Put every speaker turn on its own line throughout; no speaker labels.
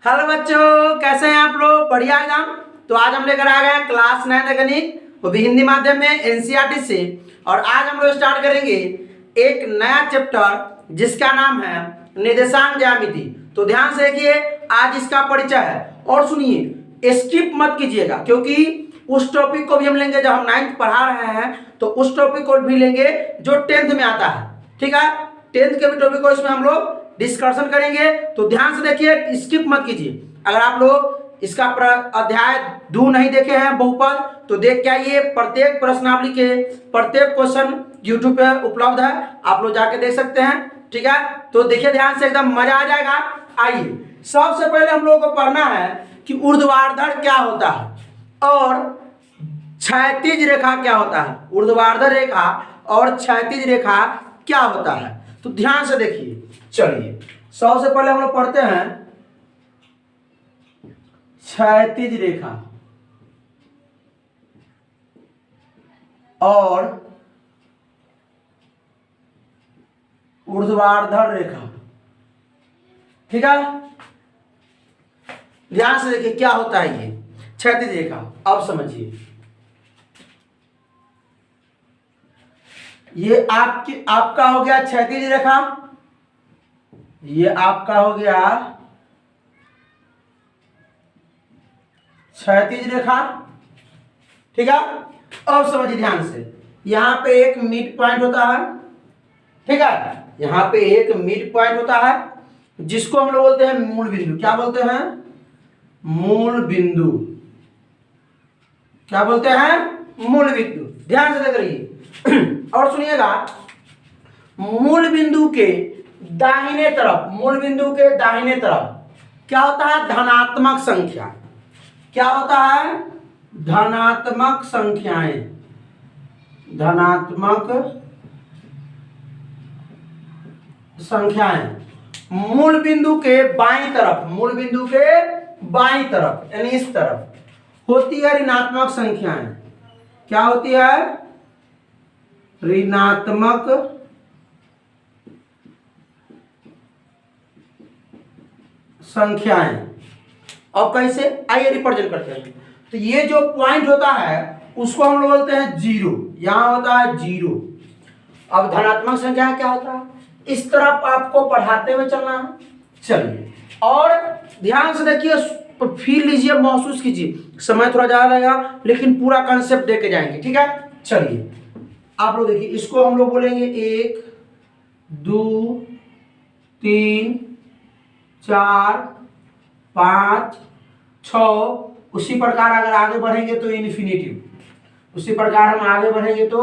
Hello बच्चों, कैसे हैं आप लोग? बढ़िया एकदम। तो आज हम लेकर आ गए हैं क्लास 9 गणित, वो भी हिंदी माध्यम में एनसीईआरटी से। और आज हम लोग स्टार्ट करेंगे एक नया चैप्टर जिसका नाम है निर्देशांक ज्यामिति। तो ध्यान से देखिए, आज इसका परिचय है। और सुनिए, स्किप मत कीजिएगा, क्योंकि उस टॉपिक को भी हम लेंगे जब हम 9th पढ़ा रहे हैं, तो उस टॉपिक को भी लेंगे जो 10th में आता है। ठीक है, 10th के भी टॉपिक को इसमें हम लोग डिस्कशन करेंगे। तो ध्यान से देखिए, स्किप मत कीजिए। अगर आप लोग इसका अध्याय 2 नहीं देखे हैं बहुपद, तो देख के आइए। प्रत्येक प्रश्नावली के प्रत्येक क्वेश्चन यूट्यूब पे उपलब्ध है, आप लोग जाके देख सकते हैं। ठीक है, तो देखिए ध्यान से, एकदम मजा आ जाएगा। आइए, सबसे पहले हम लोगों को पढ़ना है कि ऊर्ध्वाधर क्या होता है और क्षैतिज रेखा क्या होता है। ऊर्ध्वाधर रेखा और क्षैतिज रेखा क्या होता है, तो ध्यान से देखिए। चलिए, सबसे पहले हम लोग पढ़ते हैं क्षैतिज रेखा और ऊर्ध्वाधर रेखा। ठीक है, ध्यान से देखिए क्या होता है ये क्षैतिज रेखा। अब समझिए, ये आपका हो गया क्षैतिज रेखा, ये आपका हो गया क्षैतिज रेखा। ठीक है, अब समझिए ध्यान से, यहां पे एक मिड पॉइंट होता है। ठीक है, यहां पे एक मिड पॉइंट होता है जिसको हम लोग बोलते हैं मूल बिंदु। क्या बोलते हैं? मूल बिंदु। क्या बोलते हैं? मूल बिंदु। ध्यान से देख रहिए और सुनिएगा, मूल बिंदु के दाहिने तरफ, मूल बिंदु के दाहिने तरफ क्या होता है? धनात्मक संख्या। क्या होता है? धनात्मक संख्याएं। धनात्मक संख्याएं मूल बिंदु के बाईं तरफ, मूल बिंदु के बाईं तरफ यानी इस तरफ होती है ऋणात्मक संख्याएं। क्या होती है? ऋणात्मक संख्याएं। अब कैसे, आइए रिप्रेजेंट करते हैं। तो ये जो पॉइंट होता है उसको हम लोग बोलते हैं जीरो। यहां होता है जीरो। अब धनात्मक संख्या क्या होता है? इस तरफ आपको पढ़ाते हुए चलना है। चलिए, और ध्यान से देखिए, फील लीजिए, महसूस कीजिए। समय थोड़ा ज्यादा लगेगा लेकिन पूरा कंसेप्ट देके जाएंगे। ठीक है, चलिए आप लोग देखिए, इसको हम लोग बोलेंगे 1 2 3 4 5 6। उसी प्रकार अगर आगे बढ़ेंगे तो इन्फिनिटिव। उसी प्रकार हम आगे बढ़ेंगे तो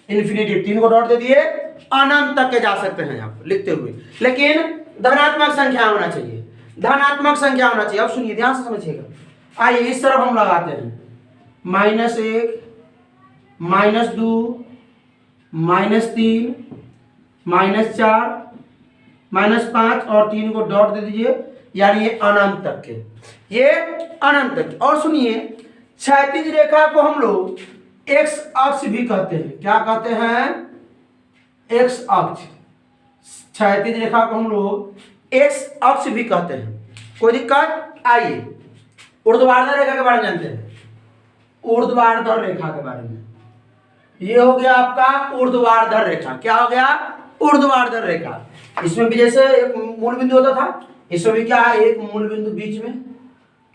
इन्फिनिटिव। 3 को डॉट दे दिए, अनंत तक के जा सकते हैं आप लिखते हुए, लेकिन धनात्मक संख्या होना चाहिए। धनात्मक संख्या होना चाहिए। अब सुनिए, ध्यान से समझिएगा। आइए इस तरफ हम लगाते हैं -1 -2 -3 -4 -5 और 3 को डॉट दे दीजिए, यानी ये अनंत तक के, ये अनंत तक। और सुनिए, क्षैतिज रेखा को हम लोग एक्स अक्ष भी कहते हैं। क्या कहते हैं? एक्स अक्ष। क्षैतिज रेखा को हम लोग एक्स अक्ष भी कहते हैं। कोई दिक्कत? आइए ऊर्ध्वाधर रेखा के बारे में जानते हैं। ऊर्ध्वाधर रेखा के बारे में, ये हो गया आपका ऊर्ध्वाधर रेखा। क्या हो गया? ऊर्ध्वाधर रेखा। इसमें भी जैसे एक मूल बिंदु होता था, इसमें भी क्या है? एक मूल बिंदु बीच में।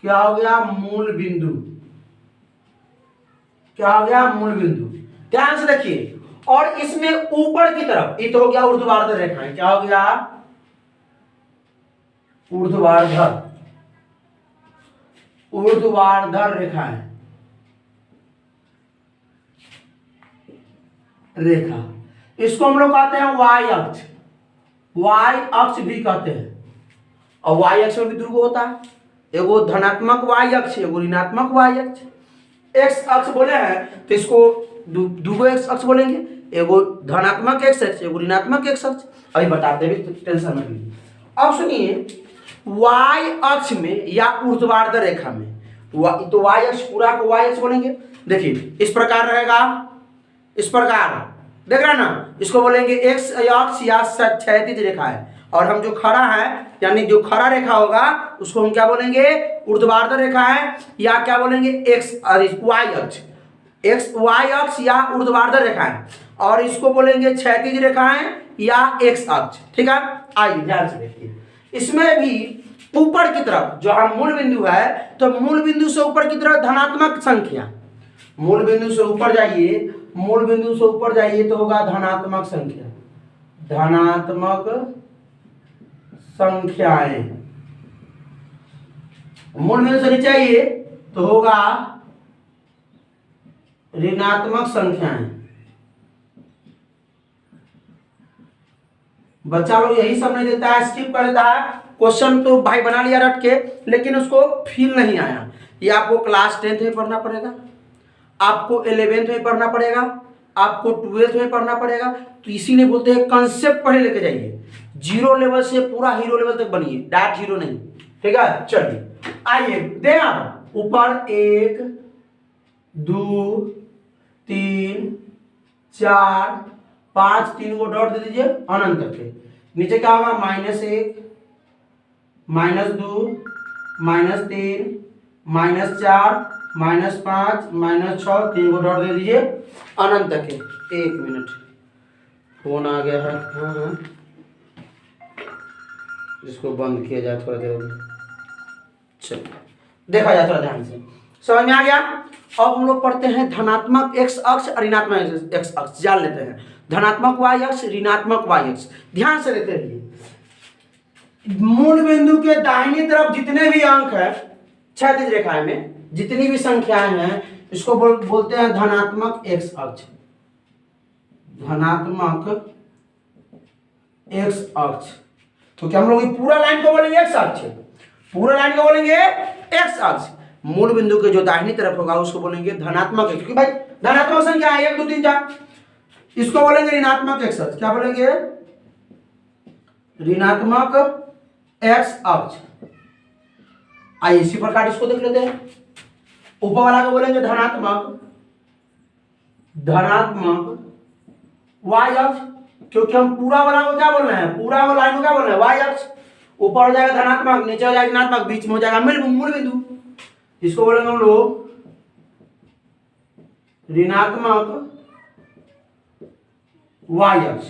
क्या हो गया? मूल बिंदु। क्या हो गया? मूल बिंदु। ध्यान से देखिए, और इसमें ऊपर की तरफ ये तो हो गया ऊर्ध्वाधर रेखा। क्या हो गया? ऊर्ध्वाधर, ऊर्ध्वाधर रेखा है, रेखा। इसको हम लोग कहते हैं वाई अक्ष। वाई अक्ष भी कहते हैं। और वाई अक्ष में भी दो होता है, एगो धनात्मक वाई अक्ष, एगो ऋणात्मक वाई अक्ष। एक्स अक्ष बोले हैं तो इसको दूगो एक्स अक्ष बोलेंगे, एगो धनात्मक एक्स अक्ष, एगो ऋणात्मक एक्स अक्ष। अभी बताते भी, तो टेंशन मत लीजिए। अब सुनिए, वाई अक्ष में या ऊर्ध्वाधर रेखा में, तो वाई अक्ष पूरा को वाई अक्ष बोलेंगे। देखिए इस प्रकार रहेगा, इस प्रकार देख रहे ना, इसको बोलेंगे एक्स अक्ष या क्षैतिज रेखा है। और हम जो खड़ा है यानी जो खड़ा रेखा होगा उसको हम क्या बोलेंगे, ऊर्ध्वाधर रेखा है, या क्या बोलेंगे एक्स वाई अक्ष, एक्स वाई अक्ष या ऊर्ध्वाधर रेखा है, और इसको बोलेंगे क्षैतिज रेखा है या एक्स अक्ष। ठीक है, आइए ध्यान से देखिए, इसमें भी ऊपर की तरफ जो हम मूल बिंदु है, तो मूल बिंदु से ऊपर की तरफ धनात्मक संख्या, मूल बिंदु से ऊपर जाइए, मूल बिंदु से ऊपर जाइए तो होगा धनात्मक संख्या, धनात्मक संख्याएं। मूल बिंदु से नीचे आइए तो होगा ऋणात्मक संख्याएं। बच्चा लोग यही सब नहीं देता है, स्किप कर देता है, क्वेश्चन तो भाई बना लिया रट के, लेकिन उसको फील नहीं आया। ये आपको क्लास 10th में पढ़ना पड़ेगा, आपको 11th में पढ़ना पड़ेगा, आपको 12th में पढ़ना पड़ेगा। तो इसीलिए बोलते हैं कंसेप्ट पढ़े लेके जाइए, जीरो लेवल से पूरा हीरो लेवल तक बनिए, डायरेक्ट हीरो नहीं। ठीक है, चलिए आइए दे आप ऊपर 1 2 3 4 5 3 को डॉट दे दीजिए अनंत तक के। नीचे क्या होगा, -1 -2 -3 -4 -5 -6, 3 को डॉट दे दीजिए अनंत तक के। 1 मिनट, फोन आ गया है, हाँ, इसको बंद किया जाए थोड़ा देर में। चलो देखा जाए थोड़ा ध्यान से, समझ में आ गया। अब हम लोग पढ़ते हैं धनात्मक एक्स अक्ष और ऋणात्मक एक्स अक्ष, जान लेते हैं। धनात्मक वाई अक्ष, ऋणात्मक वाई अक्ष, ध्यान से देखते रहिए। मूल बिंदु के दाहिनी तरफ जितने भी अंक है क्षैतिज रेखा में, जितनी भी संख्याएं हैं, इसको बोलते हैं धनात्मक एक्स अक्ष, धनात्मक एक्स अक्ष। तो क्या हम लोग पूरा लाइन को बोलेंगे एक्स अक्ष, पूरा लाइन को बोलेंगे एक्स अक्ष। मूल बिंदु के जो दाहिनी तरफ होगा उसको बोलेंगे धनात्मक एक्स, क्योंकि भाई धनात्मक संख्या है 1 2 3 4, इसको बोलेंगे ऋणात्मक एक्स अक्ष। क्या बोलेंगे, ऋणात्मक एक्स अक्ष। आइए इसी प्रकार इसको देख लेते हैं। ऊपर वाला को बोलेंगे धनात्मक, धनात्मक वाई अक्ष, क्योंकि हम पूरा वाला को क्या बोल रहे हैं, पूरा वाला लाइन को क्या बोल रहे हैं, वाई अक्ष। ऊपर हो जाएगा धनात्मक, नीचे हो जाएगा ऋणात्मक, बीच में हो जाएगा मूल बिंदु, इसको बोलेंगे हम लोग ऋणात्मक वाई अक्ष।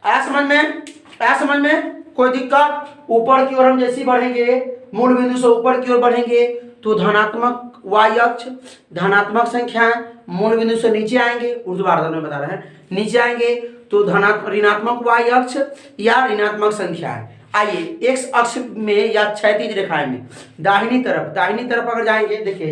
आया समझ में, आया समझ में, कोई दिक्कत। ऊपर की ओर हम जैसे बढ़ेंगे, मूल बिंदु से ऊपर की ओर बढ़ेंगे तो धनात्मक वाई अक्ष, धनात्मक संख्याएं, मूल बिंदु से नीचे आएंगे, ऊर्ध्वाधर में बता रहे हैं, नीचे आएंगे तो ऋणात्मक वाई अक्ष या ऋणात्मक संख्याएं। आइए एक्स अक्ष में या क्षैतिज रेखाएं में दाहिनी तरफ अगर जाएंगे, देखिए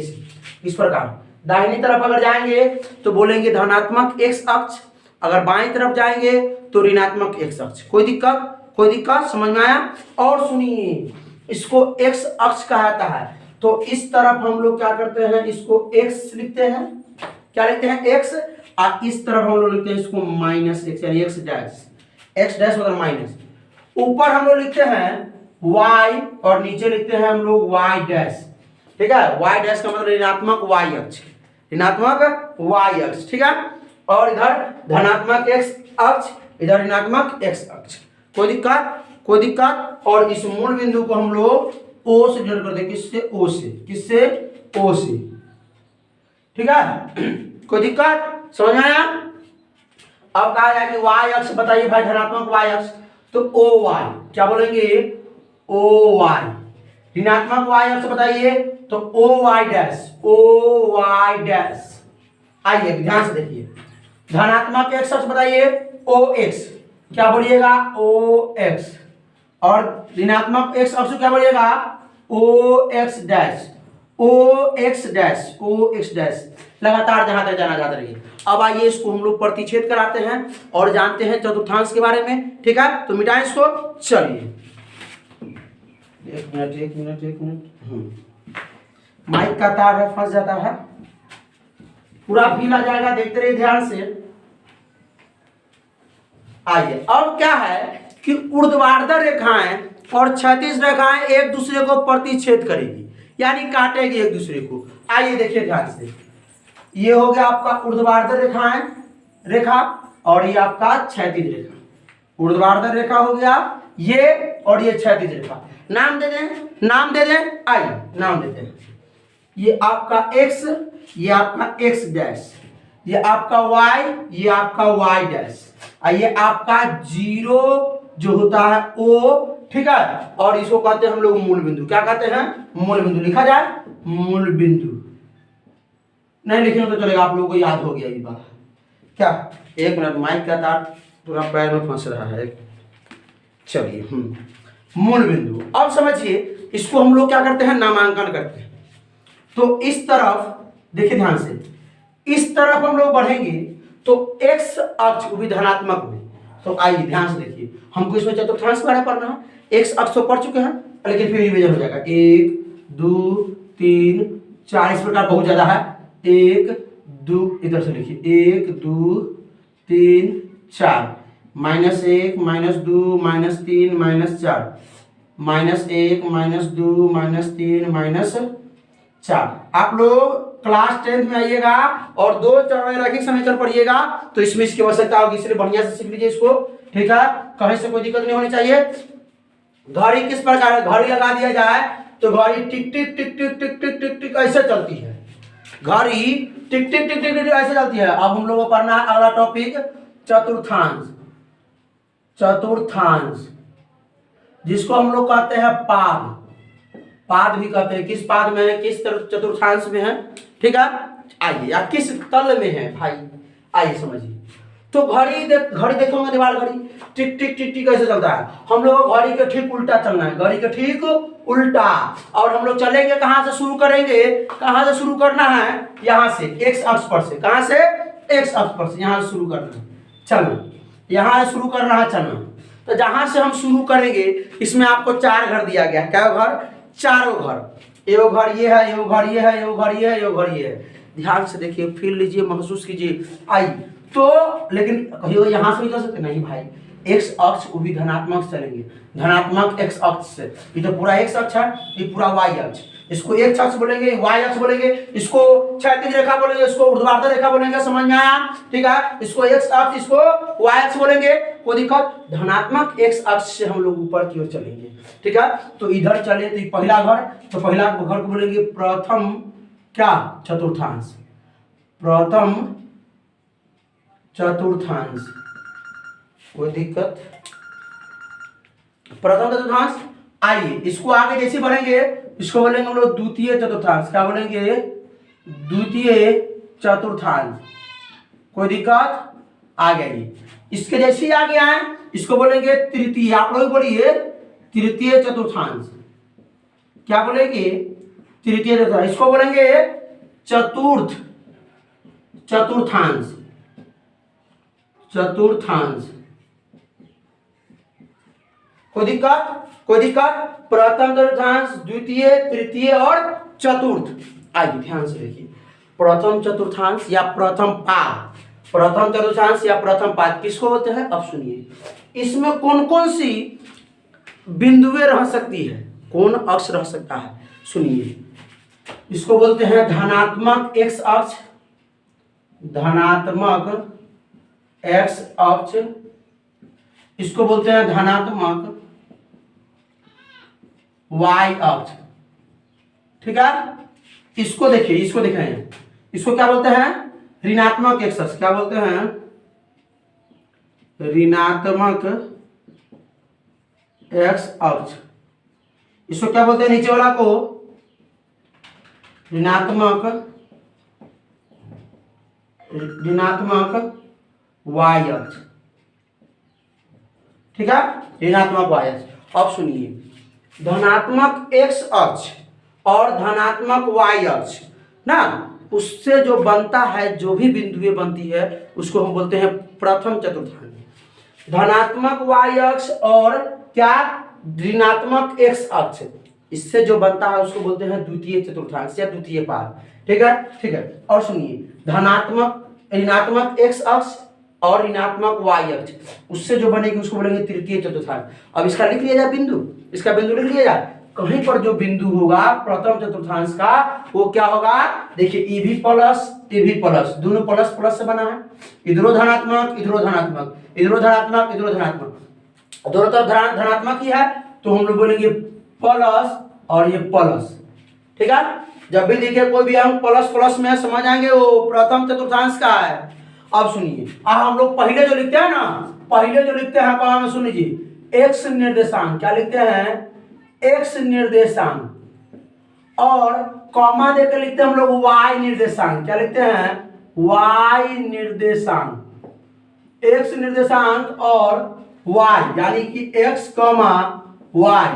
इस प्रकार दाहिनी तरफ अगर जाएंगे तो बोलेंगे धनात्मक एक्स अक्ष, अगर बाएं तरफ जाएंगे तो ऋणात्मक एक्स अक्ष। कोई दिक्कत, कोई दिक्कत, समझ में आया। और सुनिए, इसको एक्स अक्ष कहा जाता है, तो इस तरफ हम लोग क्या करते हैं, इसको एक्स लिखते हैं, क्या लिखते हैं, एक्स, और इस तरफ हम लोग लिखते हैं इसको -x, यानी एक्स डैश मतलब माइनस। ऊपर हम लोग लिखते हैं y और नीचे लिखते हैं हम लोग y डैश। ठीक है, y डैश का मतलब ऋणात्मक y अक्ष, ऋणात्मक y अक्ष। ठीक है, और इधर धनात्मक x अक्ष, इधर ऋणात्मक x अक्ष। कोई दिक्कत, कोई दिक्कत। और इस मूल बिंदु को हम लोग O से जोड़ कर दे, किससे, O से, किससे, O से। ठीक है, कोई दिक्कत, समझ में आया। अब कहा जाए कि y अक्ष बताइए भाई, धनात्मक y अक्ष, तो OY, क्या बोलेंगे, OY। ऋणात्मक y अक्ष बताइए तो OY डैश, OY डैश। आइए ध्यान से देखिए, धनात्मक x अक्ष बताइए OX, क्या बोलिएगा, OX। और ऋणात्मक x अक्ष क्या बोलिएगा, OX dash, OX dash, OX dash. लगातार जहां तक जाना जाता रहिए। अब आइए इसको हम लोग प्रतिच्छेद कराते हैं और जानते हैं चतुर्थांश के बारे में। ठीक है, तो मिटाएं इसको। चलिए एक मिनट, माइक का तार है, फंस जाता है, पूरा फील आ जाएगा, देखते रहिए ध्यान से। आइए, अब क्या है कि ऊर्ध्वाधर रेखाएं और क्षैतिज रेखाएं एक दूसरे को प्रतिच्छेद करेगी, यानी काटेगी एक दूसरे को। आइए देखिए ध्यान से, ये हो गया आपका ऊर्ध्वाधर रेखा, और ये आपका क्षैतिज रेखा। ऊर्ध्वाधर रेखा हो गया, ये और ये क्षैतिज रेखा। नाम दे दें आई, नाम देते हैं। ये आपका x, ये आपका x डैश, ये आपका y, ये आपका y डैश, और ये आपका 0 जो होता है O, ठीक है। और इसको कहते हैं हम लोग मूल बिंदु। क्या कहते हैं? मूल बिंदु। लिखा जाए मूल बिंदु। नहीं लिखेंगे तो चलेगा, आप लोगों को याद हो गया ये बात। क्या? एक मिनट, माइक का तार पूरा पैर में फंस रहा है। चलिए, मूल बिंदु। अब समझिए, इसको हम लोग क्या करते हैं? नामांकन करते हैं। तो इस तरफ देखिए ध्यान से, इस तरफ हम लोग बढ़ेंगे तो x अक्ष वो भी धनात्मक में। तो आइए ध्यान से देखिए, हमको इसमें चतुर्थांश बारे पढ़ना है। x अक्ष तो पढ़ चुके हैं, लेकिन फिर रिवीजन हो जाएगा। 1 2 3 4, इस प्रकार बहुत ज्यादा है। 1 2, इधर से लिखिए 1 2 3 4, -1 -2 -3 -4, -1 -2 -3 -4। आप लोग क्लास 10th में आइएगा और 2 रैखिक समीकरण पढ़िएगा तो इसमें इसकी आवश्यकता होगी, इसलिए बढ़िया से सीख लीजिए इसको, ठीक है। कहीं से कोई दिक्कत नहीं होनी चाहिए। घड़ी किस प्रकार है? घड़ी लगा दिया जाए तो घड़ी टिक टिक टिक टिक टिक टिक टिक टिक ऐसे चलती है। घड़ी टिक टिक टिक टिक टिक ऐसे चलती है। अब हम लोग को पढ़ना है अगला टॉपिक, चतुर्थांश। चतुर्थांश जिसको हम लोग कहते हैं पाद। पाद भी कहते हैं। किस पाद में है? किस चतुर्थांश में है? ठीक है। आइए, या किस तल में है भाई, आइए समझिए। तो घड़ी देखोगे, दीवार घड़ी टिक टिक टिक टिक कैसे चलता है। हम लोग घड़ी के ठीक उल्टा चलना है, घड़ी के ठीक उल्टा। और हम लोग चलेंगे कहां से शुरू करेंगे? कहां से शुरू करना है? यहां से x अक्ष पर से। कहां से? x अक्ष पर से। यहां से शुरू करना है चलना, यहां से शुरू करना है चलना। तो जहां से हम शुरू करेंगे, इसमें आपको 4 घर दिया गया है। क्या घर? चारों घर। एगो घर ये है, एगो घर ये है, एगो घर ये है, एगो घर ये है। ध्यान से देखिए, फील लीजिए, महसूस कीजिए। आई तो लेकिन कहियो यहां से भी चल सकते नहीं भाई, एक्स अक्ष वो भी धनात्मक चलेंगे, धनात्मक एक्स अक्ष से। ये तो पूरा एक्स अक्ष है, ये पूरा वाई अक्ष। इसको एक्स अक्ष बोलेंगे, वाई अक्ष बोलेंगे, इसको क्षैतिज रेखा बोलेंगे, इसको ऊर्ध्वाधर रेखा बोलेंगे। समझ में आया? ठीक है। इसको एक्स अक्ष, इसको वाई अक्ष बोलेंगे। कोई दिक्कत? धनात्मक एक्स अक्ष से हम लोग ऊपर की ओर चलेंगे, ठीक है। तो इधर चले तो पहला घर, तो पहला घर को बोलेंगे प्रथम क्या? चतुर्थांश। प्रथम चतुर्थांश। कोई दिक्कत? प्रथम चतुर्थांश। आइए, इसको आगे जैसे बढ़ेंगे, इसको बोलेंगे हम लोग द्वितीय चतुर्थांश। क्या बोलेंगे? द्वितीय चतुर्थांश। कोई दिक्कत? आ गई। इसके जैसे ही आगे आए, इसको बोलेंगे तृतीय। आप लोग बोलिए तृतीय चतुर्थांश। क्या बोलेंगे? तृतीय चतुर्थांश। इसको बोलेंगे चतुर्थ चतुर्थांश। चतुर्थांश। कोई दिक्कत? कोई दिक्कत? प्रथम चतुर्थांश, द्वितीय, तृतीय और चतुर्थ। आइए ध्यान से देखिए, प्रथम चतुर्थांश या प्रथम पाद। प्रथम चतुर्थांश या प्रथम पाद किसको होते हैं? अब सुनिए, इसमें कौन कौन सी बिंदुएं रह सकती है, कौन अक्ष रह सकता है? सुनिए, इसको बोलते हैं धनात्मक एक्स अक्ष, धनात्मक एक्स अक्ष। इसको बोलते हैं धनात्मक वाई अक्ष, ठीक है। इसको देखिए, इसको देख रहे हैं, इसको क्या बोलते हैं? ऋणात्मक एक्स अक्ष। क्या बोलते हैं? ऋणात्मक एक्स अक्ष। इसको क्या बोलते हैं? नीचे वाला को ऋणात्मक वाई अक्ष, ठीक है, ऋणात्मक वाई अक्ष। अब सुनिए, धनात्मक एक्स अक्ष और धनात्मक वाई अक्ष ना, उससे जो बनता है, जो भी बिंदुएं बनती है, उसको हम बोलते हैं प्रथम चतुर्थांश। धनात्मक वाई अक्ष और क्या? ऋणात्मक एक्स अक्ष, इससे जो बनता है उसको बोलते हैं द्वितीय चतुर्थांश या द्वितीय पाद, ठीक है, ठीक है। और सुनिए, धनात्मक ऋणात्मक एक्स अक्ष और ऋणात्मक वाई अक्ष, उससे जो बनेगी उसको बोलेंगे तृतीय चतुर्थांश। अब इसका लिख लिया जाए बिंदु, इसका बिंदु लिख लिया जाए। कहीं पर जो बिंदु होगा प्रथम चतुर्थांश का, वो क्या होगा? देखिए, ई भी प्लस, दोनों प्लस प्लस से बना है। इधरो धनात्मक, इधरो धनात्मक, इधरो धनात्मक, इधरो धनात्मक। दोनों तरफ धनात्मक ही है तो हम लोग बोलेंगे प्लस और ये प्लस। ठीक है, जब भी देखिए कोई भी अंक प्लस प्लस में समझ आएंगे वो प्रथम चतुर्थांश का है। अब सुनिए, हम लोग पहले जो लिखते हैं ना, पहले जो लिखते हैं कॉमा में सुन लीजिए, एक्स निर्देशांक। क्या लिखते हैं? एक्स निर्देशांक। और कॉमा देकर लिखते हैं हम लोग वाई निर्देशांक। क्या लिखते हैं? वाई निर्देशांक। एक्स निर्देशांक और वाई यानी कि एक्स कॉमा वाई।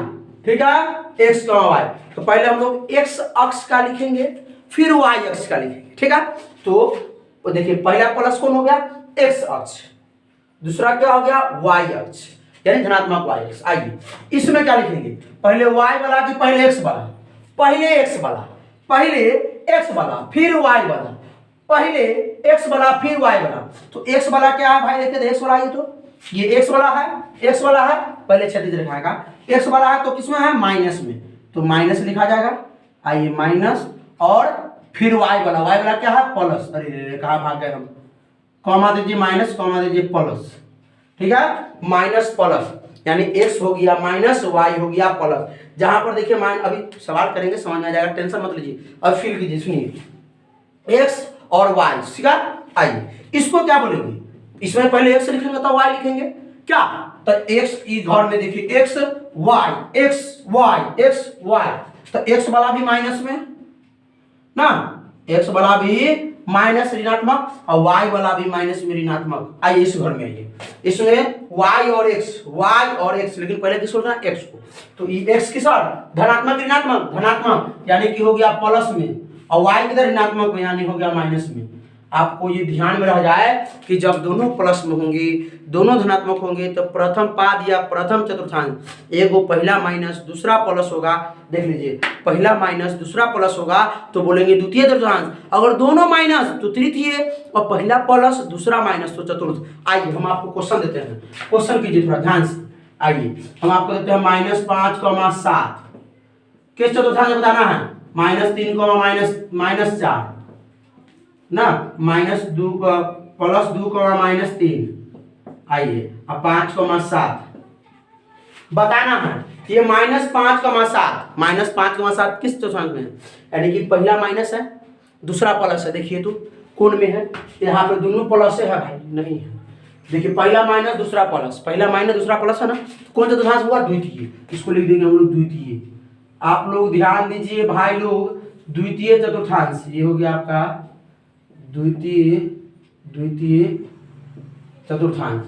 ठीक है, एक्स कॉमा वाई। तो पहले हम लोग एक्स अक्ष का लिखेंगे फिर वाई अक्ष का लिखेंगे। ठीक है, तो देखिए पहला प्लस कौन हो गया? एक्स अक्ष। दूसरा क्या हो गया? वाई अक्ष यानी धनात्मक वाई अक्ष। आइए इसमें क्या लिखेंगे? पहले वाई वाला कि पहले एक्स वाला? पहले एक्स वाला। पहले एक्स वाला फिर वाई वाला। पहले एक्स वाला फिर वाई वाला। तो एक्स वाला क्या है भाई? देखिए एक्स वाला, ये एक्स वाला है, एक्स वाला है, पहले क्षैतिज रेखा एक्स वाला है तो किसमें है? माइनस में, तो माइनस लिखा जाएगा। आइए माइनस और फिर वाई वाला क्या है? प्लस। अरे कहाँ भाग गए हम? कॉमा दीजिए माइनस, कॉमा दीजिए प्लस। ठीक है, माइनस प्लस यानी एक्स हो गया माइनस, वाई हो गया प्लस। जहां पर देखिए अभी सवाल करेंगे समझ में आ जाएगा, टेंशन मत लीजिए। अब फिर कीजिए, सुनिए, एक्स और वाई। ठीक है, आइए इसको क्या बोलेंगे? इसमें पहले एक्स लिखेंगे तो वाई लिखेंगे क्या? तो एक्स घर में देखिए X Y, X Y, X Y. तो एक्स वाला भी माइनस में ना, एक्स वाला भी माइनस ऋणात्मक और वाई वाला भी माइनस में ऋणात्मक। आइए इस घर में आइए, इसमें वाई और एक्स, लेकिन पहले किसको लिखना? एक्स को। तो ये एक्स किस और धनात्मक ऋणात्मक? धनात्मक यानी कि हो गया प्लस में, और वाई किधर? ऋणात्मक में यानी हो गया माइनस में। आपको ये ध्यान में रह जाए कि जब दोनों प्लस में होंगे, दोनों धनात्मक होंगे तो प्रथम पाद या प्रथम चतुर्थांश, एक वो पहला माइनस दूसरा प्लस होगा। देख लीजिए, पहला माइनस दूसरा प्लस होगा तो बोलेंगे द्वितीय चतुर्थांश। अगर दोनों माइनस तो तृतीय, और पहला प्लस दूसरा माइनस तो चतुर्थ। आइए हम आपको क्वेश्चन देते हैं, क्वेश्चन कीजिए थोड़ा ध्यान से। आइए हम आपको देते हैं -5,7 किस चतुर्थांश में बताना है? -3, -4 ना, -2 +2, -3। आइए अब 5,7 बताना है। ये -5,7 किस चतुर्थांश में है? यानी कि पहला माइनस है दूसरा प्लस है। देखिए तो कौन में है? यहाँ पे दोनों प्लस है भाई, नहीं है। देखिए पहला माइनस दूसरा प्लस, पहला माइनस दूसरा प्लस है ना, कौन चतुर्थांश हुआ? द्वितीय। इसको लिख देंगे हम लोग द्वितीय। आप लोग ध्यान दीजिए भाई लोग, द्वितीय चतुर्थांश ये हो गया आपका द्वितीय चतुर्थांश।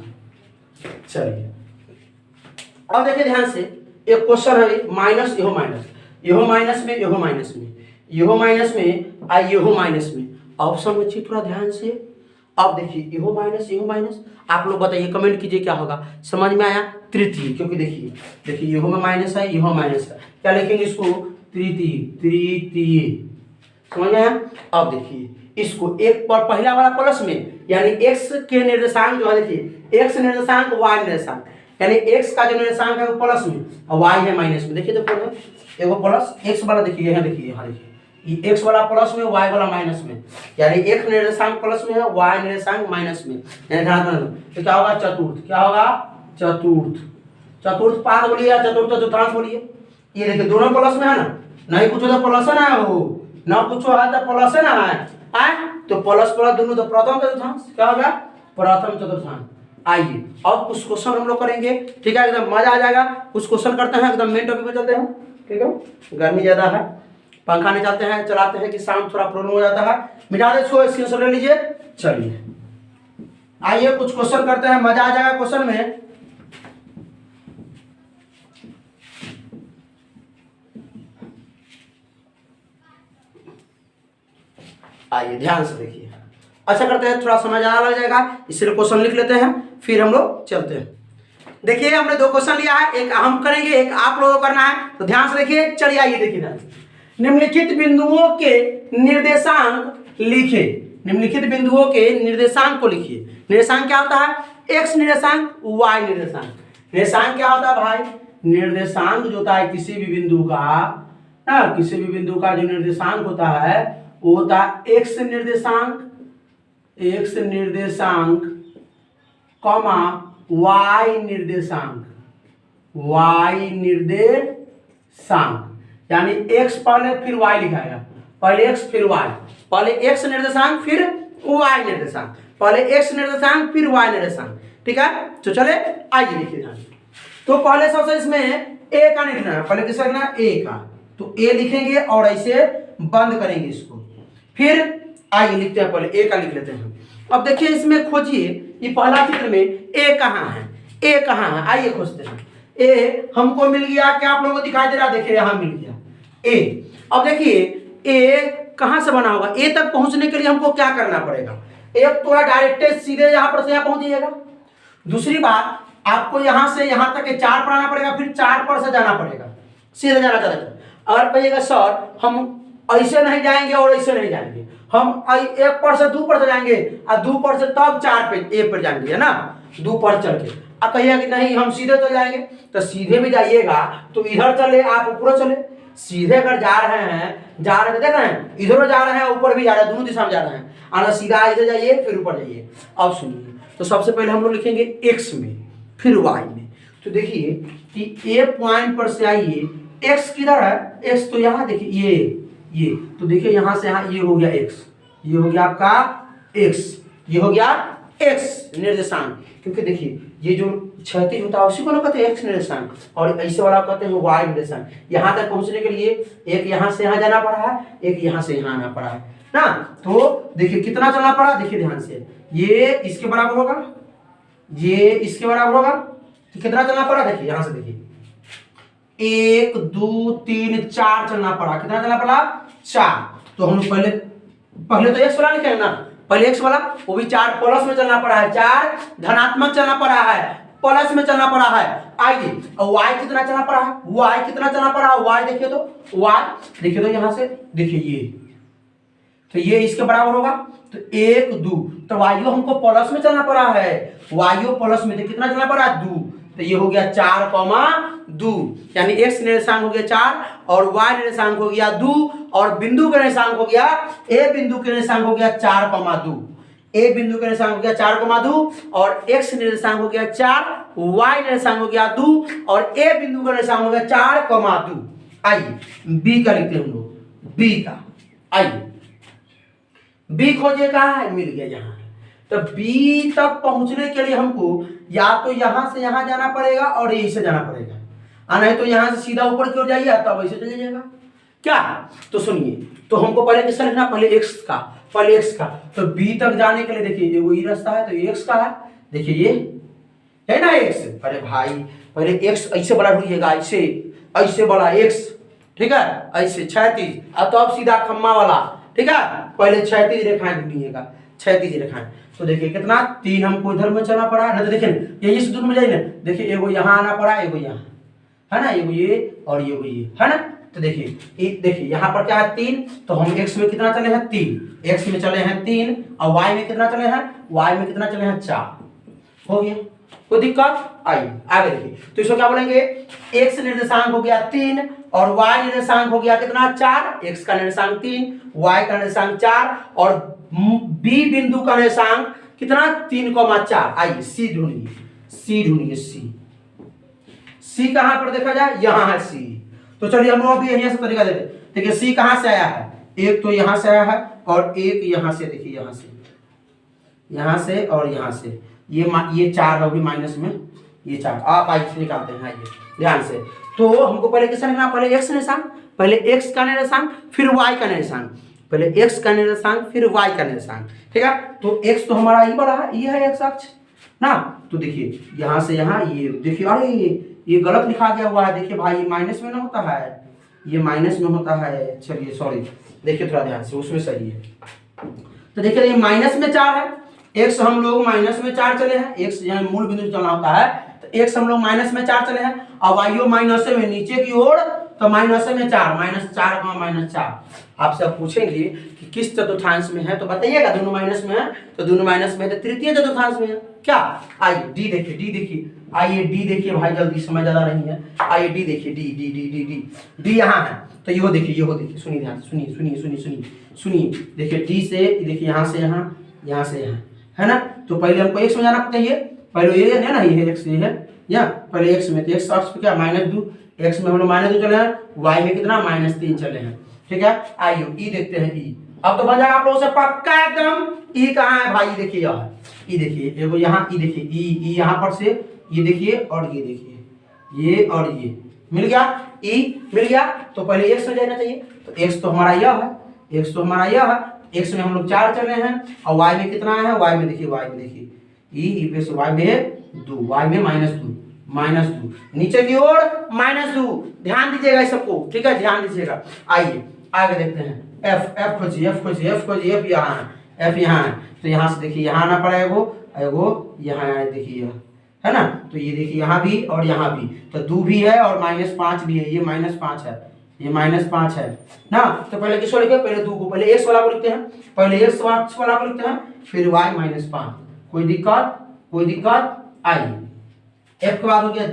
चलिए अब देखिए ध्यान से, एक क्वेश्चन है माइनस, यहो माइनस, यहो माइनस में, यहो माइनस में, यहो माइनस में, यहो माइनस में। ऑप्शन बच्चे थोड़ा ध्यान से। अब देखिए यहो माइनस, आप लोग बताइए, कमेंट कीजिए क्या होगा। समझ में आया? तृतीय, क्योंकि देखिए यहो में माइनस है, यहो माइनस है, क्या लिखेंगे इसको? तृतीय। समझ में आया? अब देखिए इसको एक पर पहला वाला प्लस में, यानी x के निर्देशांक जो है, देखिए x निर्देशांक y निर्देशांक, यानी x का जो निर्देशांक है वो प्लस में और y है माइनस में। देखिए तो कौन है? एगो प्लस x वाला, देखिए यहाँ, देखिए यहाँ, देखिए ये x वाला प्लस में, y वाला माइनस में, यानी x निर्देशांक प्लस में है, y निर्देशांक माइनस में, यानी तो क्या होगा? चतुर्थ। क्या होगा? चतुर्थ पाद बोलिए या चतुर्थ चतुर्थांश बोलिए। ये देखिए दोनों प्लस में है ना, नहीं कुछ तो प्लस है ना, वो ना कुछ है तो प्लस है ना है, तो प्लस दोनों तो प्रथम चतुर्थांश। क्या होगा? प्रथम चतुर्थांश। आइए अब कुछ क्वेश्चन हम लोग करेंगे, ठीक है, एकदम मजा आ जाएगा। कुछ क्वेश्चन करते हैं, एकदम मेन टॉपिक पे चलते हैं। ठीक है, गर्मी ज्यादा है, पंखा नहीं चलाते हैं कि साउंड थोड़ा प्रॉब्लम हो जाता है। मिटा दे इसको, स्क्रीनशॉट ले लीजिए। चलिए आइए कुछ क्वेश्चन करते हैं, मजा आ जाएगा क्वेश्चन में। आइए ध्यान से देखिए, अच्छा करते हैं, थोड़ा समझ आ लग जाएगा, इसलिए क्वेश्चन लिख लेते हैं, फिर हम लोग चलते हैं। देखिए हमने दो क्वेश्चन लिया है, एक हम करेंगे, एक आप लोगों को करना है, तो ध्यान से देखिए। चलिए आइए देखिए ध्यान से। निम्नलिखित बिंदुओं के निर्देशांक लिखे। निम्नलिखित बिंदुओं के निर्देशांक को लिखिए। निर्देशांक क्या होता है? एक्स निर्देशांक, वाई निर्देशांक। निर्देशांक क्या होता है भाई? निर्देशांक जो होता है किसी भी बिंदु का ना, किसी भी बिंदु का जो निर्देशांक होता है वो होता है एक्स निर्देशांक कॉमा वाई निर्देशांक। y निर्देशांक, यानी x पहले फिर y लिखाएगा, पहले x फिर y, पहले x निर्देशांक फिर y निर्देशांक, पहले x निर्देशांक फिर y निर्देशांक। ठीक है, तो चले आइए लिखिए ध्यान। तो पहले सबसे इसमें a का लिखना है, पहले किसका लिखना है a का, तो a लिखेंगे और ऐसे बंद करेंगे इसको। फिर आइए लिखते हैं, पहले a का लिख लेते हैं। अब देखिए इसमें खोजिए, ये पहला चित्र में a कहाँ है, a कहाँ है, आइए खोजते हैं। a हमको मिल गया, क्या आप लोगों को दिखाई दे रहा है, देखिए यहाँ मिल गया a। अब देखिए a कहाँ से बना होगा, a तक पहुंचने के लिए हमको क्या करना पड़ेगा, एक तो है डायरेक्ट सीधे यहाँ पर से यहाँ पहुंच जाइएगा। दूसरी बात, आपको यहाँ से यहाँ तक 4 पर आना पड़ेगा, फिर 4 पर से जाना पड़ेगा, सीधे जाना चाहते। अगर कहिएगा सर हम ऐसे नहीं जाएंगे और ऐसे नहीं जाएंगे, हम 1 पर से 2 पर से जाएंगे और 2 पर से तब 4 पे A पर जाएंगे, है ना, 2 पर चल के। अब कहिएगा कि नहीं हम सीधे चल जाएंगे, तो सीधे भी जाइएगा तो इधर चले आप ऊपर चले, सीधे अगर जा रहे हैं देख रहे हैं, इधर जा रहे हैं ऊपर भी जा रहे हैं, दोनों दिशा में जा रहे हैं, और सीधा इधर जाइए फिर ऊपर जाइए। अब सुनिए, तो सबसे पहले हम लोग लिखेंगे x में फिर y में। तो देखिए कि a पॉइंट पर से आइए, x किधर है, x तो यहाँ देखिए ये, तो देखिए यहाँ से यहाँ ये हो गया x, ये हो गया आपका x, ये हो गया x निर्देशांक। क्योंकि देखिए ये जो क्षैतिज होता है उसी को ना कहते हैं x निर्देशांक, और ऐसे वाला कहते हैं y निर्देशांक। यहाँ तक पहुँचने के लिए एक यहाँ से यहाँ जाना पड़ा है, एक यहाँ से यहाँ आना पड़ा है ना। तो देखिए कितना चलना पड़ा, देखिए ध्यान से, ये इसके बराबर होगा, ये इसके बराबर होगा, तो कितना चलना पड़ा, देखिए यहाँ से देखिए 1 2 3 4 चलना पड़ा, कितना चलना पड़ा 4। तो हम पहले तो x वाला लिखेंगे ना, पहले x वाला, वो भी 4 प्लस में चलना पड़ा है, 4 धनात्मक चलना पड़ा है, प्लस में चलना पड़ा है। आइए और y कितना चलना पड़ा है, y कितना चलना पड़ा है, y देखिए तो y देखिए तो यहाँ से देखिए ये, तो ये इसके बराबर होगा, तो 1 2, तो वायु हमको प्लस में चलना पड़ा है, वायु प्लस में, तो कितना चलना पड़ा 2, तो ये हो गया 4,2, यानी x निर्देशांक हो गया 4 और y निर्देशांक हो गया 2 और बिंदु का निर्देशांक हो गया, a बिंदु के निर्देशांक हो गया 4,2, a बिंदु का निर्देशांक हो गया 4,2 और x निर्देशांक हो गया 4, y निर्देशांक हो गया 2 और a बिंदु का निर्देशांक हो गया 4,2। आइए b का लिखते हैं हम लोग, b का, आइए b खोजिए कहाँ है, मिल गया यहाँ। तो b तक पहुंचने के लिए हमको या तो यहाँ से यहाँ जाना पड़ेगा और यहीं से जाना पड़ेगा, और नहीं तो यहाँ से सीधा ऊपर की ओर जाइए तब ऐसे चले जाएगा क्या। तो सुनिए, तो हमको पहले किसका लिखना, पहले x का, पहले x का। तो b तक जाने के लिए देखिए वो ये रास्ता है, तो ये x का है, देखिए ये है ना x। अरे भाई पहले x ऐसे बड़ा ढूंढिएगा, ऐसे बड़ा x, ठीक है, ऐसे क्षैतिज, और तो अब सीधा खम्मा वाला, ठीक है। पहले क्षैतिज रेखाएं ढूंढिएगा, क्षैतिज रेखाएं। तो देखिए कितना 3 हमको इधर में चलना पड़ा है ना, तो देखिए यही से दूर में जाइए ना, देखिए एगो यहाँ आना पड़ा, एगो यहाँ है ना, एगो ये और एगो ये है ना। तो देखिए यहाँ पर क्या है 3, तो हम x में कितना चले हैं 3, x में चले हैं 3 और y में कितना चले हैं, y में कितना चले हैं 4। हो गया, कोई दिक्कत, आइए आगे देखिए। तो इसको क्या बोलेंगे, x निर्देशांक हो गया 3 और y निर्देशांक हो गया कितना 4, x का निर्देशांक 3, y का निर्देशांक 4 और b बिंदु का निर्देशांक कितना 3,4। आइए c ढूंढिए, c कहां पर देखा जाए, यहां है c। तो चलिए हम लोग भी यहीं से तरीका देते हैं। देखिए c कहां से आया है, एक तो यहां से आया है और एक यहां से, देखिए यहां से और यहां से, ये 4 होगी माइनस में, ये 4 आप आइए निकालते हैं, आइए ध्यान से। तो हमको पहले किसका लिखना, पहले x निर्देशांक, पहले x का निर्देशांक फिर y का निर्देशांक, पहले x का निर्देशांक फिर y का निर्देशांक, ठीक है। तो x तो हमारा ये बड़ा है, ये है x अक्ष ना। तो देखिए यहाँ से यहाँ ये देखिए, अरे ये गलत लिखा गया हुआ है, देखिए भाई ये माइनस में ना होता है, ये माइनस में होता है, चलिए सॉरी, देखिए थोड़ा ध्यान से, उसमें सही है। तो देखिए ये माइनस में 4 है, x हम लोग माइनस में 4 चले हैं, x यहाँ मूल बिंदु चलना होता है, तो x हम लोग माइनस में 4 चले हैं और y माइनस में नीचे की ओर, तो माइनस में 4, -4 आपसे अब पूछेंगे कि किस चतुर्थांश में है, तो बताइएगा दोनों माइनस में है, तो दोनों माइनस में है तो तृतीय चतुर्थांश में है क्या। आइए डी देखिए, आइए डी देखिए भाई, जल्दी, समय ज्यादा नहीं है, आइए डी देखिए, डी यहाँ है। तो ये देखिए, सुनिए ध्यान, सुनिए, देखिए डी से देखिए यहाँ से यहाँ, यहाँ से यहाँ, है ना। तो पहले हमको x में जाना चाहिए, पहले ये है ना, ये एक्स ये है या पहले एक्स में, तो एक्स अक्ष पे क्या -2, एक्स में हम लोग -2 चले हैं, वाई में कितना -3 चले हैं। ठीक है, आइए ई देखते हैं। ई अब तो बन जाएगा आप लोगों से पक्का एकदम। ई कहाँ है भाई, देखिए यहाँ, ई देखिए एगो यहाँ, ई देखिए ई यहाँ पर से ये देखिए और ये देखिए, ये और ये मिल गया, ई मिल गया। तो पहले एक्स में जाना चाहिए, तो एक्स तो हमारा यह है, एक्स तो हमारा यह है, एक्स में हम लोग 4 चले हैं, और वाई में कितना है, वाई में देखिए, वाई में देखिए ई पे से वाई में 2, वाई में -2 नीचे की ओर -2। ध्यान दीजिएगा इस सबको, ठीक है, ध्यान दीजिएगा। आइए आगे देखते हैं। एफ खोजिए, एफ खोजिए, एफ खोजिए, एफ यहाँ है, एफ यहाँ है, तो यहाँ से देखिए यहाँ आना पड़ा एगो यहाँ है, देखिए है ना, तो ये देखिए यहाँ भी और यहाँ भी, तो 2 भी है और -5 भी है, ये -5 है, ये -5 है ना। तो पहले किसको लिखे, पहले 2 को, पहले एक्स वाला को लिखते हैं, पहले एक्स वाला को लिखते हैं, फिर y -5। कोई दिक्कत आई। एफ के बाद हो गया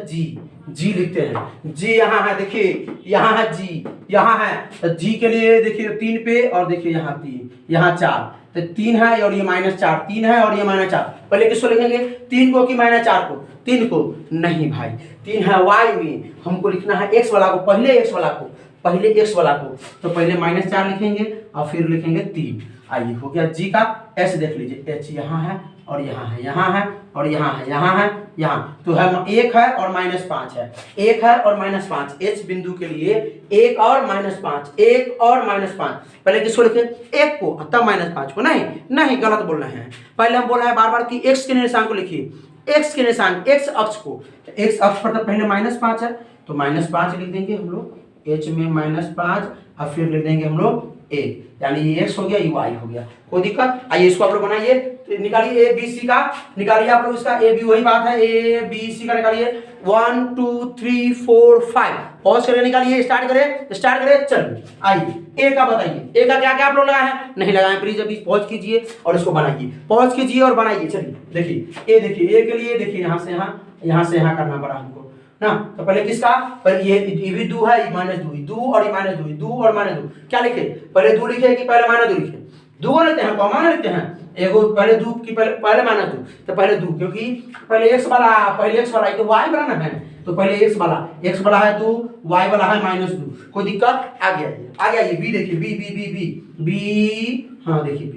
जी लिखते हैं, जी यहाँ है, देखिए यहाँ है जी, यहाँ है, तो जी के लिए देखिए 3 पे, और देखिए यहाँ 3, यहाँ 4, तो 3 है और ये -4, 3 है और ये -4। पहले किसको लिखेंगे, 3 को कि -4 को, 3 को नहीं भाई, 3 है वाई में, हमको लिखना है एक्स वाला को, पहले एक्स वाला को, तो पहले -4 लिखेंगे और फिर लिखेंगे 3। आइए हो गया जी का। एच देख लीजिए, एच यहाँ है और यहाँ है, यहाँ है और यहाँ है, यहाँ है, यहाँ, तो है 1 है और -5 है, 1 है और -5, एच बिंदु के लिए 1 और -5, 1 और -5। पहले किसको लिखे, 1 को तब -5 को, नहीं गलत बोल रहे हैं। पहले हम बोल रहे हैं बार बार कि एक्स के निशान को लिखिए, एक्स के निशान, एक्स अक्ष को, एक्स अक्ष पर तो पहले -5 है, तो -5 लिख देंगे हम लोग, एच में -5, और फिर लिख देंगे हम लोग 1, यानी ये x हो गया, ये y हो गया। कोई दिक्कत? आइए इसको आप लोग बनाइए, तो निकालिए ए बी सी का, निकालिए आप लोग इसका, ए बी वही बात है, ए बी सी का निकालिए, 1 2 3 4 5, पॉज करके निकालिए, स्टार्ट करें, चलिए। आइए ए का बताइए, ए का क्या क्या आप लोग लगाए हैं, नहीं लगाए प्लीज अभी पॉज कीजिए और इसको बनाइए, पॉज कीजिए और बनाइए। चलिए देखिए, ए देखिए, ए के लिए देखिए यहाँ से यहाँ करना पड़ा हमको ना। तो पहले किसका, पहले ये भी 2 है, -2, 2 और -2, 2 और -2, क्या लिखे, पहले 2 लिखे कि पहले -2 लिखे, 2 लेते हैं, कॉमन लेते हैं, एगो पहले 2 की पहले -2, तो पहले 2, क्योंकि पहले x वाला ये तो y वाला ना है, तो पहले x वाला है 2, y वाला है -2। कोई दिक्कत? आ गया ये बी देखिए, बी, हाँ देखिए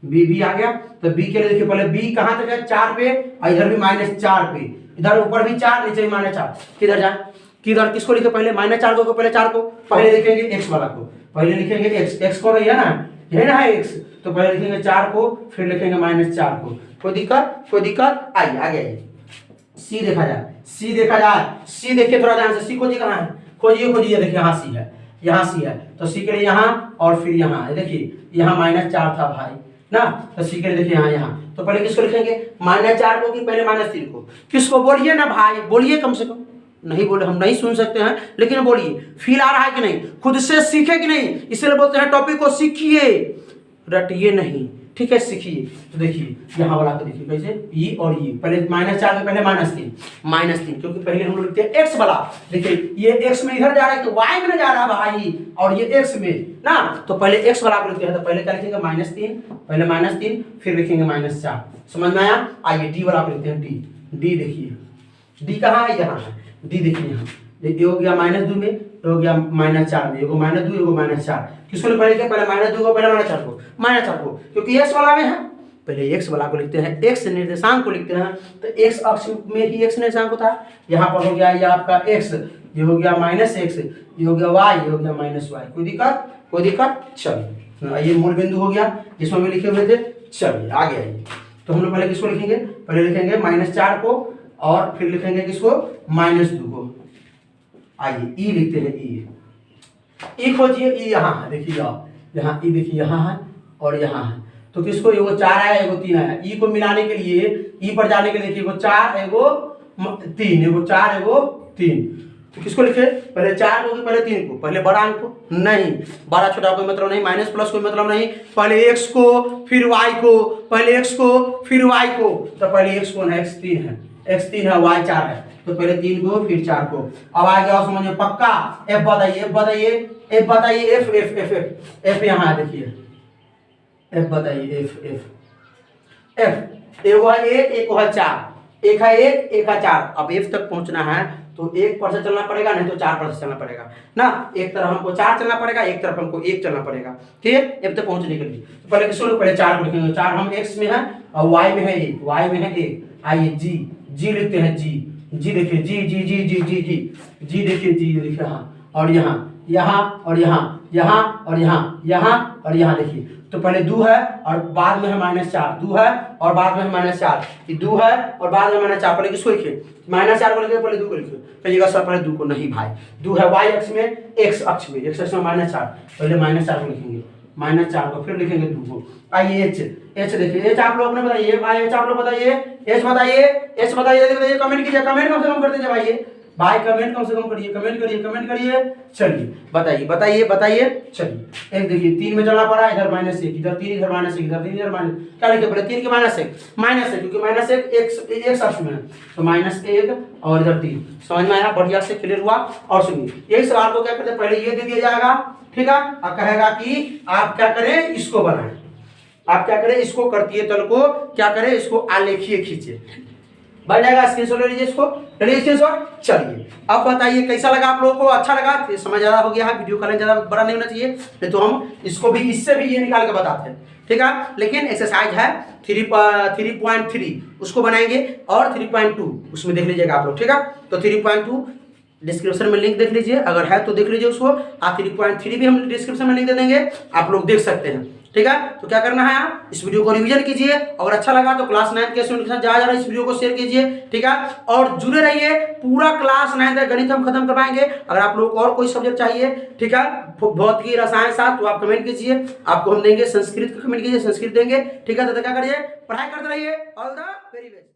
बी आ गया। तो बी के लिए देखिए, पहले बी कहाँ तक है, 4 पे, और इधर भी -4 पे, इधर ऊपर भी 4, नीचे भी -4, किधर जाए, किधर, किसको लिखे, पहले -4 को, पहले 4 को, पहले लिखेंगे एक्स वाला को, पहले लिखेंगे एक्स को, है ना एक्स, तो पहले लिखेंगे 4 को, फिर लिखेंगे -4 को। कोई दिक्कत? आइए आगे सी देखा जाए, सी देखिए थोड़ा ध्यान से, सी खोजिए कहाँ है, खोजिए देखिए यहाँ सी है, तो सी के लिए यहाँ और फिर यहाँ है, देखिए यहाँ -4 था भाई ना, तो सी के लिए देखिए यहाँ, तो पहले किसको लिखेंगे, -4 को कि पहले -3 को, किसको, बोलिए ना भाई, बोलिए कम से कम, नहीं बोले हम नहीं सुन सकते हैं, लेकिन बोलिए, फील आ रहा है कि नहीं, खुद से सीखे कि नहीं, इसलिए बोलते हैं टॉपिक को सीखिए, रटिए नहीं, ठीक है, सीखिए। तो देखिए यहाँ वाला को देखिए कैसे, ई और ई, पहले -4 के पहले -3, क्योंकि पहले हम लोग लिखते हैं एक्स वाला, देखिए ये एक्स में इधर जा रहा है, तो वाई में जा रहा है भाई, और ये एक्स में ना, तो पहले एक्स वाला को लिखते हैं, तो पहले क्या लिखेंगे, -3, पहले -3, फिर लिखेंगे -4, समझ में आया? आइए डी वाला को लिखते हैं, डी देखिए, डी कहाँ है, यहाँ है, डी देखिए यहाँ, ये हो गया -2 में, ये हो गया -4 में, एगो -2 एगो -4, किसको पहले क्या, पहले -2 को, पहले -4 को, क्योंकि एक्स वाला में है, पहले एक्स वाला को लिखते हैं, एक्स निर्देशांक को लिखते हैं, तो एक्स अक्ष में ही एक्स निर्देशांक होता है, यहाँ पर हो गया ये आपका एक्स, ये हो गया -x, ये हो गया y, ये हो गया -y। कोई दिक्कत? चलिए ये मूल बिंदु हो गया जिसमें भी लिखे हुए थे। चलिए आगे आइए, तो हम लोग पहले किसको लिखेंगे, पहले लिखेंगे -4 को, और फिर लिखेंगे किसको, -2 को। आइए ई लिखते हैं, ई खोजिए, ई यहाँ है, देखिए यहाँ ई देखिए, यहाँ है और यहाँ है, तो किसको, एगो 4 है एगो 3 है, ई को मिलाने के लिए, ई पर जाने के लिए देखिए, एगो 4 एगो 3, एगो 4 एगो 3, तो किसको लिखे, पहले 4 को, पहले 3 को, पहले बड़ा अंक को, नहीं बड़ा छोटा कोई मतलब नहीं, माइनस प्लस कोई मतलब नहीं, पहले x को फिर y को, पहले x को फिर y को, तो पहले x को ना, x 3 है, y 4 है, तो पहले 3 को फिर 4 को। अब आ गया समझ में पक्का? f बताइए, f यहाँ है, देखिए f बताइए, f एगो है 1 एक है 4, एक है 1, एक है 4। अब f तक पहुंचना है तो 1 पर से चलना पड़ेगा, नहीं तो 4 पर से चलना पड़ेगा ना। एक तरफ हमको 4 चलना पड़ेगा, एक तरफ हमको 1 चलना पड़ेगा, ठीक है, f तक पहुंचने के लिए। तो पहले किसको लोग, पहले 4 को लिखेंगे। 4 हम x में है और y में है 1, y में है 1। आइए g लिखते हैं, g देखिए, g देखिए, g देखिए, हाँ, और यहाँ और यहाँ देखिए। तो पहले 2 है और बाद में है -4, 2 है और बाद में है -4, ये 2 है और बाद में -4। पहले किसको लिखे, -4 को लिखे, पहले 2 को लिखे। कहिएगा सर पहले 2 को, नहीं भाई, 2 है y अक्ष में, x अक्ष में, x अक्ष में -4, पहले -4 को लिखेंगे, -4 को, फिर लिखेंगे 2 को। आइए h देखिए, h आप लोग ने बताइए, h आप लोग बताइए, h बताइए, कमेंट कीजिए, कमेंट कम से कम कर दीजिए भाई, कमेंट कम से कम करिए, कमेंट करिए। चलिए बताइए। चलिए एक देखिए, 3 में चलना पड़ा, इधर -1, इधर 3, इधर -1, इधर 3, इधर -, क्या लिखे पहले 3 के -1, क्योंकि -1 एक अक्ष में है, तो -1 और इधर 3। समझ में आया, बढ़िया से क्लियर हुआ। और सुनिए, यही सवाल को क्या करते हैं, पहले ये दे दिया जाएगा, ठीक है, और कहेगा कि आप क्या करें, इसको बनाएं। आप क्या करें, इसको करतीय तल को क्या करें, इसको आलेखीय खींचे, बन जाएगा। स्क्रीनशॉट ले लीजिए, इसको ले लीजिए स्क्रीनशॉट। चलिए अब बताइए कैसा लगा आप लोगों को, अच्छा लगा, फिर समझ ज़्यादा हो गया है, वीडियो का लेंथ ज़्यादा बड़ा नहीं होना चाहिए, नहीं तो हम इसको भी, इससे भी ये निकाल के बताते हैं, ठीक है। लेकिन एक्सरसाइज है 3.3 उसको बनाएंगे, और 3.2 उसमें देख लीजिएगा आप लोग, ठीक है। तो 3.2 डिस्क्रिप्शन में लिंक देख लीजिए, अगर है तो देख लीजिए उसको। 3.3 भी हम डिस्क्रिप्शन में लिंक दे देंगे, आप लोग देख सकते हैं, ठीक है। तो क्या करना है, आप इस वीडियो को रिवीजन कीजिए, अगर अच्छा लगा तो क्लास 9 के स्टूडेंट के साथ ज़्यादा इस वीडियो को शेयर कीजिए, ठीक है। और जुड़े रहिए, पूरा क्लास 9 तक गणित हम खत्म करवाएंगे। अगर आप लोग को और कोई सब्जेक्ट चाहिए, ठीक है, भौतिकी, रसायन शास्त्र, तो आप कमेंट कीजिए, आपको हम देंगे। संस्कृत का कमेंट कीजिए, संस्कृत देंगे, ठीक है। तो क्या करिए, पढ़ाई करते रहिए। All the very best.